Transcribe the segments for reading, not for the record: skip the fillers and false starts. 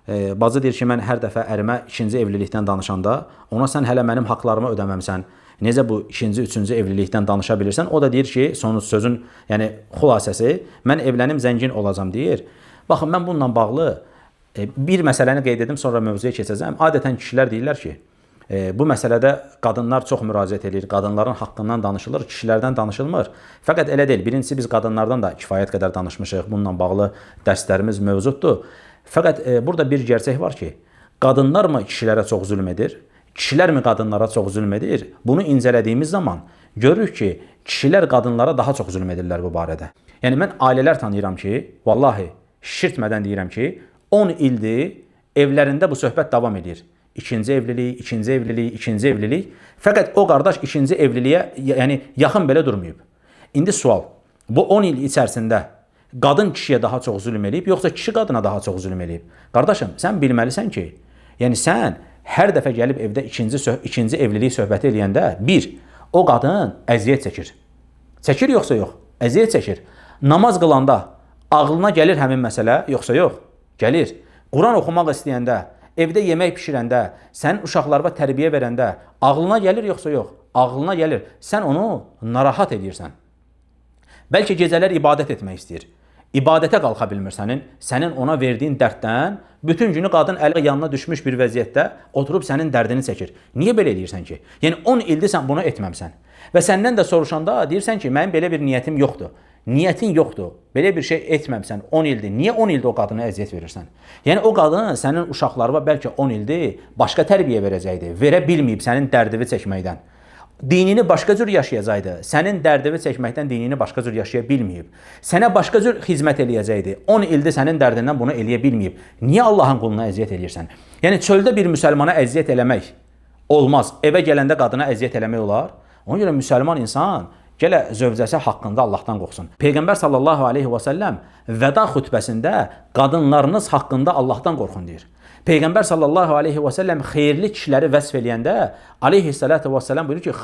Bacı deyir ki, mən hər dəfə ərimə ikinci evlilikdən danışanda, ona sən hələ mənim haqlarımı ödəməmsən. Necə bu ikinci, üçüncü evlilikdən danışa bilirsən? O da deyir ki, sözün, yəni xülasəsi, mən evlənim, zəngin olacam deyir. Baxın, mən bununla bağlı bir məsələni qeyd edim, sonra mövzuya keçəcəm. Adətən kişilər deyirlər ki, bu məsələdə qadınlar çox müraciət edir, qadınların haqqından danışılır, kişilərdən danışılmır. Fəqət elə deyil. Birincisi, biz qadınlardan da kifayət qədər danışmışıq. Bununla bağlı dərslərimiz mövcuddur. Fəqət burada bir gerçək var ki, qadınlar mı kişilərə çox zülm edir? Kişilər mi qadınlara çox zülm edir? Bunu incələdiyimiz zaman görürük ki, kişilər qadınlara daha çox zülm edirlər bu barədə. Yəni, mən ailələr tanıyıram ki, vallahi, şişirtmədən deyirəm ki, 10 ildir evlərində bu söhbət davam edir. İkinci evlilik, ikinci evlilik, ikinci evlilik. Fəqət o qardaş ikinci evliliyə yaxın belə durmayıb. İndi sual, bu 10 il içərisində qadın kişiyə daha çox zülm edib, yoxsa kişi qadına daha çox zülm edib? Qardaşım, sən bilməlisən ki, yəni sən hər dəfə gəlib evdə ikinci evlilik söhbəti eləyəndə, bir, o qadın əziyyət çəkir. Çəkir yoxsa yox? Əziyyət çəkir. Namaz qılanda ağlına gəlir həmin məsələ, yoxsa yox? Gəlir. Quran oxumaq istəyəndə, evdə yemək pişirəndə, sənin uşaqlarına tərbiyə verəndə ağlına gəlir yoxsa yox? Ağlına gəlir. Sən onu narahat edirsən. Bəlkə gecələr ibadət etmək istəyir. İbadətə qalxa bilmir sənin ona verdiyin dərddən bütün günü qadın əli yanına düşmüş bir vəziyyətdə oturub sənin dərdini çəkir. Niyə belə eləyirsən ki? Yəni 10 ildir sən bunu etməmsən. Və səndən də soruşanda deyirsən ki, mənim belə bir niyyətim yoxdur. Niyyətin yoxdur. Belə bir şey etməmsən 10 ildir. Niyə 10 ildir o qadına əziyyət verirsən? Yəni o qadın sənin uşaqlarına bəlkə 10 ildir başqa tərbiyə verəcəkdi. Verə bilməyib sənin dərdini çəkməkdən. Dinini başqa cür yaşayacaqdı. Sənin dərdini çəkməkdən dinini başqa cür yaşaya bilməyib. Sənə başqa cür xidmət eləyəcəkdi. 10 ildir sənin dərdindən bunu eləyə bilməyib. Niyə Allahın quluna əziyyət eləyirsən? Yəni çöldə bir müsəlmana əziyyət eləmək olmaz. Evə gələndə qadına əziyyət eləmək olar. Ona görə müsəlman insan gələ zövcəsi haqqında Allahdan qorxsun. Peyğəmbər sallallahu aleyhi və səlləm vəda xutbəsində qadınlarınız haqqında Allahdan qorxun deyir. Peyğəmbər sallallahu aleyhi və səlləm xeyirli kişiləri vəsf eləyəndə aleyhissalatu və səlləm buyurur ki,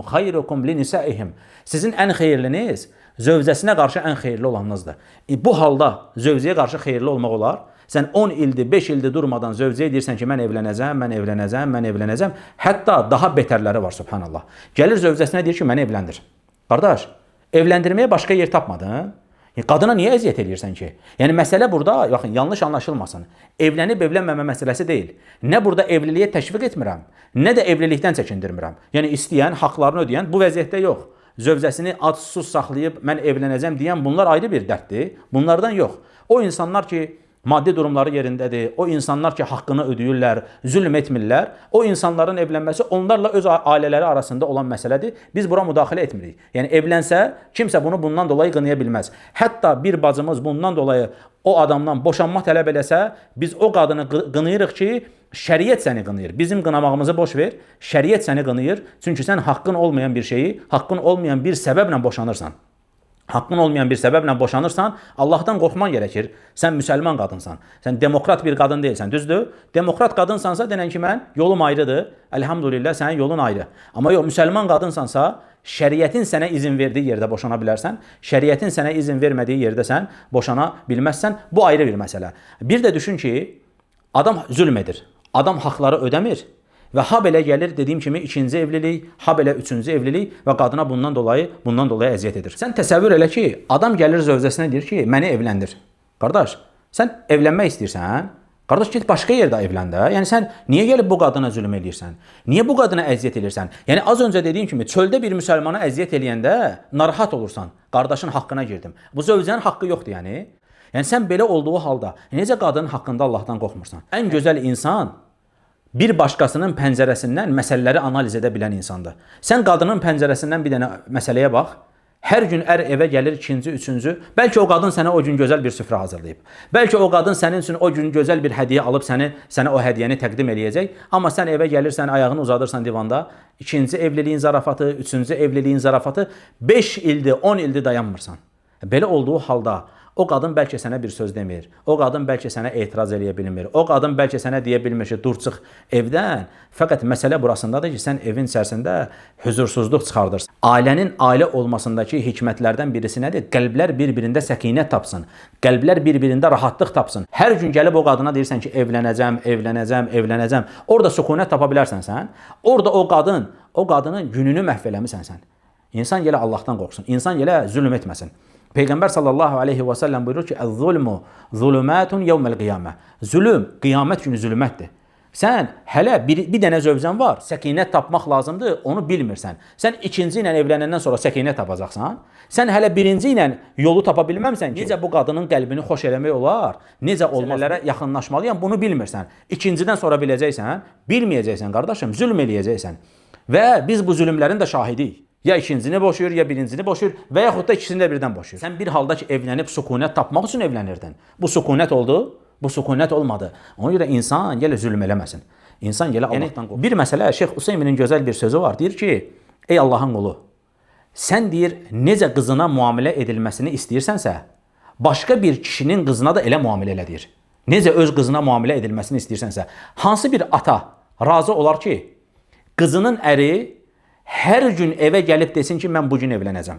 xayrukum li nisaihim. Sizin ən xeyirliniz zövcəsinə qarşı ən xeyirli olanınızdır. Bu halda zövcəyə qarşı xeyirli olmaq olar. Sən 10 ildir, 5 ildir durmadan zövcəyə deyirsən ki, mən evlənəcəm. Hətta daha betərləri var, subhanallah. Gəlir zövcəsinə deyir ki, məni evləndir. Qardaş, evləndirməyə başqa yer tapmadın. Qadına niyə əziyyət edirsən ki? Yəni, məsələ burada, yaxın, yanlış anlaşılmasın. Evlənib evlənməmə məsələsi deyil. Nə burada evliliyə təşviq etmirəm, nə də evlilikdən çəkindirmirəm. Yəni, istəyən, haqlarını ödəyən bu vəziyyətdə yox. Zövcəsini ac-susuz saxlayıb, mən evlənəcəm deyən bunlar ayrı bir dərddir. Bunlardan yox. O insanlar ki, maddi durumları yerindədir, o insanlar ki, haqqını ödəyirlər, zülm etmirlər, o insanların evlənməsi onlarla öz ailələri arasında olan məsələdir. Biz bura müdaxilə etmirik. Yəni, evlənsə, kimsə bunu bundan dolayı qınaya bilməz. Hətta bir bacımız bundan dolayı o adamdan boşanma tələb eləsə, biz o qadını qınayırıq ki, şəriət səni qınayır. Bizim qınamağımızı boş ver, şəriət səni qınayır. Çünki sən haqqın olmayan bir şeyi, haqqın olmayan bir səbəblə boşanırsan. Haqqın olmayan bir səbəblə boşanırsan, Allahdan qorxman gərəkir. Sən müsəlman qadınsan. Sən demokrat bir qadın deyilsən, düzdür? Demokrat qadınsansa denən ki, mən yolum ayrıdır. Elhamdülillah, sənin yolun ayrı. Amma yox, müsəlman qadınsansa, şəriətin sənə izin verdiyi yerdə boşana bilərsən. Şəriətin sənə izin vermədiyi yerdə sən boşana bilməzsən. Bu ayrı bir məsələ. Bir də düşün ki, adam zülm edir. Adam haqları ödəmir. Və ha belə gəlir, dediyim kimi, ikinci evlilik, ha belə üçüncü evlilik və qadına bundan dolayı əziyyət edir. Sən təsəvvür elə ki, adam gəlir zövcəsinə deyir ki, məni evləndir. Qardaş, sən evlənmək istəyirsən? Qardaş, get başqa yerdə evlən də. Yəni, sən niyə gəlib bu qadına zülm edirsən? Niyə bu qadına əziyyət edirsən? Yəni, az öncə dediyim kimi, çöldə bir müsəlmana əziyyət eləyəndə narahat olursan. Qardaşın haqqına girdim. Bu zövcənin haqqı yoxdur, yəni. Yəni, sən belə olduğu halda necə qadının haqqında Allahdan qorxmursan? Ən gözəl insan bir başqasının pəncərəsindən məsələləri analiz edə bilən insandır. Sən qadının pəncərəsindən bir dənə məsələyə bax. Hər gün ər evə gəlir, ikinci, üçüncü. Bəlkə o qadın sənə o gün gözəl bir süfrə hazırlayıb. Bəlkə o qadın sənin üçün o gün gözəl bir hədiyyə alıb sənə o hədiyyəni təqdim eləyəcək. Amma sən evə gəlirsən, ayağını uzadırsan divanda. İkinci evliliyin zarafatı, üçüncü evliliyin zarafatı 5 ildir, 10 ildir dayanmırsan. Belə olduğu halda O qadın bəlkə sənə bir söz demir. O qadın bəlkə sənə etiraz eləyə bilmir. O qadın bəlkə sənə deyə bilmir ki, dur çıx evdən. Fəqət məsələ burasındadır ki, sən evin içərisində huzursuzluq çıxardırsan. Ailənin ailə olmasındakı hikmətlərdən birisi nədir? Qəlblər bir-birində səkinət tapsın. Qəlblər bir-birində rahatlıq tapsın. Hər gün gəlib o qadına deyirsən ki, evlənəcəm, evlənəcəm, evlənəcəm. Orada sükunət tapa bilərsən sən. Orada o qadının gününü məhv eləmisən sən. İnsan gələ Allahdan qorxsun. İnsan gələ zülm etməsin. Peyğəmbər sallallahu aleyhi və səlləm buyurur ki, "Əz-zulmu zulumatun yevməl-qiyamə." Zülm qiyamət günü zülmətdir. Sən hələ bir dənə zövcən var, səkinət tapmaq lazımdır, onu bilmirsən. Sən ikinci ilə evlənəndən sonra səkinət tapacaqsan. Sən hələ birinci ilə yolu tapa bilməmsən ki, necə bu qadının qəlbini xoş eləmək olar, necə olmalara yaxınlaşmalıyam, bunu bilmirsən. İkincidən sonra biləcəksən, bilməyəcəksən qardaşım, zülm eləyəcəksən. Və biz bu zülmlərin də şahidiyik. Ya ikincini boşuyur, ya birincini boşuyur və yaxud da ikisini də birdən boşuyur. Sən bir halda ki, evlənib sükunət tapmaq üçün evlənirdin. Bu sükunət oldu, bu sükunət olmadı. Ona görə insan gələ zülm eləməsin. İnsan gələ Allahdan qorxsun. Bir məsələ, Şeyx Hüseynin gözəl bir sözü var. Deyir ki, ey Allahın qulu, sən deyir, necə qızına müamilə edilməsini istəyirsənsə, başqa bir kişinin qızına da elə müamilə elə deyir. Necə öz qızına müamilə edilməsini istəyirsənsə, hansı bir ata razı olar ki, qızının əri hər gün evə gəlib desin ki, mən bugün evlənəcəm.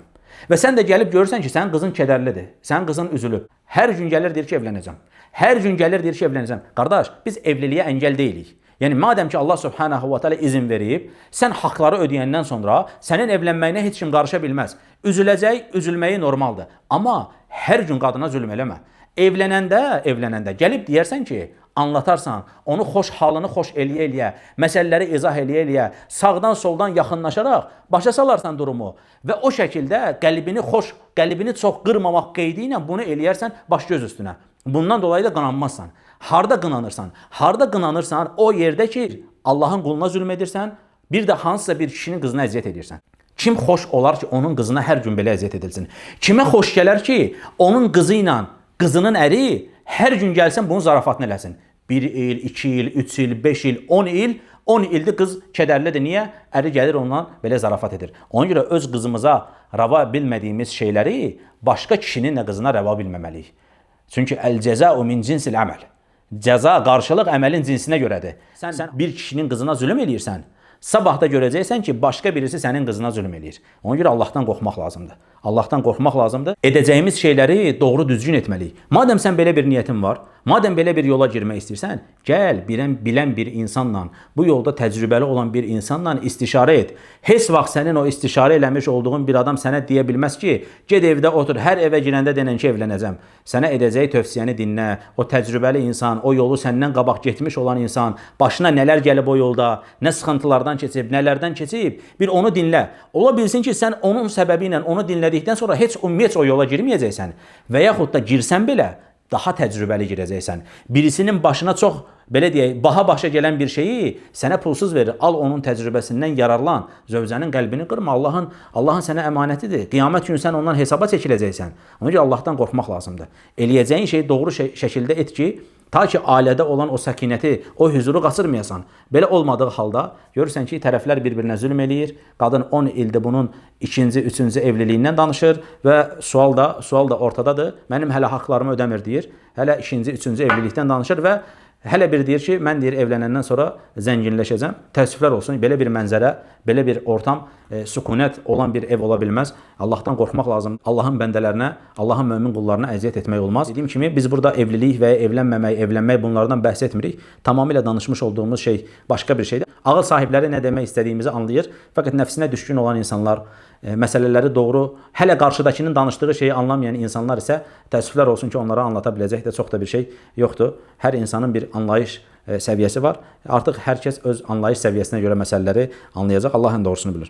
Və sən də gəlib görürsən ki, sənin qızın kədərlidir, sənin qızın üzülüb. Hər gün gəlir deyir ki, evlənəcəm. Hər gün gəlir deyir ki, evlənəcəm. Qardaş, biz evliliyə əngəl deyilik. Yəni, madəm ki, Allah subhanahu wa ta'ala izin verib, sən haqları ödəyəndən sonra sənin evlənməyinə heç kim qarışa bilməz. Üzüləcək, üzülməyi normaldır. Amma hər gün qadına zülm eləmə. Evlənəndə gəlib deyərsən ki, anlatarsan, onu xoş halını xoş eləyə-eləyə, məsələləri izah eləyə-eləyə, sağdan soldan yaxınlaşaraq başa salarsan durumu və o şəkildə qəlbini çox qırmamaq qeydi ilə bunu eləyərsən baş göz üstünə. Bundan dolayı da qınanmazsan. Harda qınanırsan? Harda qınanırsan o yerdə ki, Allahın quluna zülm edirsən, bir də hansısa bir kişinin qızına əziyyət edirsən. Kim xoş olar ki, onun qızına hər gün belə əziyyət edilsin? Kimə xoş gələr ki, onun qızı ilə qızının əri hər gün gəlsin bunun zarafatını eləsin? 1 il, 2 il, 3 il, 5 il, 10 il, 10 ildir qız kədərlidir. Niyə? Əri gəlir ondan belə zarafat edir. Ona görə öz qızımıza rava bilmədiyimiz şeyləri başqa kişinin də qızına rava bilməməliyik. Çünki əl-cəza'u min cinsil əməl. Cəza, qarşılıq əməlin cinsinə görədir. Sən bir kişinin qızına zülm eləyirsən, sabah da görəcəksən ki, başqa birisi sənin qızına zülm eləyir. Ona görə Allahdan qorxmaq lazımdır. Allahdan qorxmaq lazımdır. Edəcəyimiz şeyləri doğru düzgün etməliyik. Madəm sən belə bir niyyətin var, madəm belə bir yola girmək istəyirsən, gəl bilən bir insanla, bu yolda təcrübəli olan bir insanla istişarə et. Heç vaxt sənin o istişarə eləmiş olduğun bir adam sənə deyə bilməz ki, ged evdə otur, hər evə girəndə denən ki, evlənəcəm. Sənə edəcəyi tövsiyəni dinlə. O təcrübəli insan, o yolu səndən qabaq getmiş olan insan, başına nələr gəlib o yolda, nə sıxıntılardan keçib, nələrdən keçib, bir onu dinlə. Ola bilsin ki, sən onun səbəbi ilə onu dinlədikdən sonra heç ümumiyyətlə o yola girməyəcəksən və yaxud da girsən belə, daha təcrübəli girəcəksən. Birisinin başına çox, belə deyək, baha başa gələn bir şeyi sənə pulsuz verir. Al onun təcrübəsindən yararlan. Zövcənin qəlbini qırma. Allahın sənə əmanətidir. Qiyamət günü sən ondan hesaba çəkiləcəksən. Ona görə Allahdan qorxmaq lazımdır. Eləyəcəyin şeyi doğru şəkildə et ki, ta ki ailədə olan o səkinəti, o huzuru qaçırmayasan. Belə olmadığı halda görürsən ki, tərəflər bir-birinə zülm eləyir. Qadın 10 ildir bunun ikinci, üçüncü evliliyindən danışır və sual da ortadadır. Mənim hələ haqlarımı ödəmir deyir. Hələ ikinci, üçüncü evlilikdən danışır və hələ bir deyir ki, mən deyir evlənəndən sonra zənginləşəcəm. Təəssüflər olsun, belə bir mənzərə, belə bir ortam, sükunət olan bir ev ola bilməz. Allahdan qorxmaq lazımdır. Allahın bəndələrinə, Allahın mömin qullarına əziyyət etmək olmaz. Dediyim kimi biz burada evlilik və ya evlənmək bunlardan bəhs etmirik. Tamamilə danışmış olduğumuz şey başqa bir şeydir. Ağıl sahibləri nə demək istədiyimizi anlayır. Fəqət nəfsinə düşkün olan insanlar, məsələləri doğru, hələ qarşıdakının danışdığı şeyi anlamayan insanlar isə təəssüflər olsun ki, onlara anlata biləcək də çox da bir şey yoxdur. Hər insanın bir anlayış səviyyəsi var. Artıq hər kəs öz anlayış səviyyəsinə görə məsələləri anlayacaq. Allah ən doğrusunu bilir.